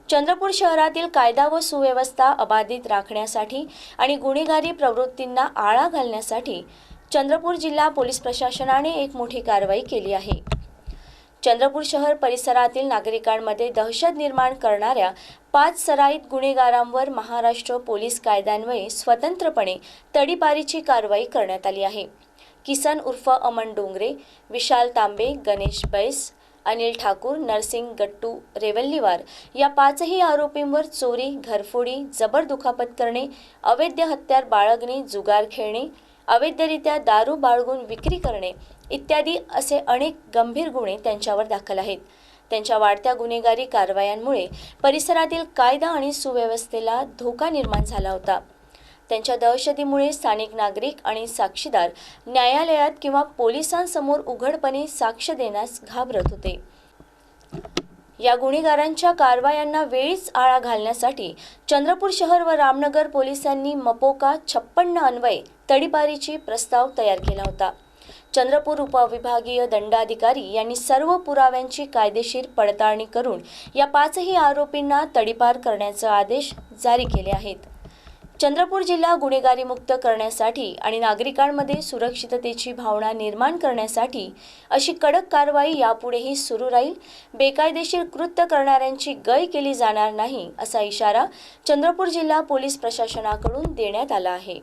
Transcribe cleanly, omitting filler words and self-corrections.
चंद्रपूर शहरातील कायदा व सुव्यवस्था अबाधित राखण्यासाठी आणि गुन्हेगारी प्रवृत्तींना आळा घालण्यासाठी चंद्रपूर जिल्हा पोलीस प्रशासनाने एक मोठी कारवाई केली आहे। चंद्रपूर शहर परिसरातील नागरिकांमध्ये दहशत निर्माण करणाऱ्या 5 सराईत गुन्हेगारांवर महाराष्ट्र पोलीस कायद्यान्वये स्वतंत्रपणे तडीपारीची कारवाई करण्यात आली आहे। किसन उर्फ अमन डोंगरे, विशाल तांबे, गणेश बैस, अनिल ठाकूर, नरसिंग गट्टू रेवल्लीवार या 5ही आरोपींवर चोरी, घरफोडी, जबर दुखापत करणे, अवैध हत्यार बाळगणे, जुगार खेळणे, अवैधरित्या दारू बाळगून विक्री करणे इत्यादी असे अनेक गंभीर गुन्हे त्यांच्यावर दाखल आहेत। त्यांच्या वाढत्या गुन्हेगारी कारवायांमुळे परिसरातील कायदा आणि सुव्यवस्थेला धोका निर्माण झाला होता। त्यांच्या दहशतीमुळे स्थानिक नागरिक आणि साक्षीदार न्यायालयात किंवा पोलिसांसमोर उघडपणे साक्ष देण्यास घाबरत होते। या गुन्हेगारांच्या कारवायांना वेळीच आळा घालण्यासाठी चंद्रपूर शहर व रामनगर पोलिसांनी मपोका 56 अन्वये तडीपारीची प्रस्ताव तयार केला होता। चंद्रपूर उपविभागीय दंडाधिकारी यांनी सर्व पुराव्यांची कायदेशीर पडताळणी करून या 5ही आरोपींना तडीपार करण्याचे आदेश जारी केले आहेत। चंद्रपूर जिल्हा गुन्हेगारीमुक्त करण्यासाठी आणि नागरिकांमध्ये सुरक्षिततेची भावना निर्माण करण्यासाठी अशी कडक कारवाई यापुढेही सुरू राहील। बेकायदेशीर कृत्य करणाऱ्यांची गय केली जाणार नाही असा इशारा चंद्रपूर जिल्हा पोलीस प्रशासनाकडून देण्यात आला आहे।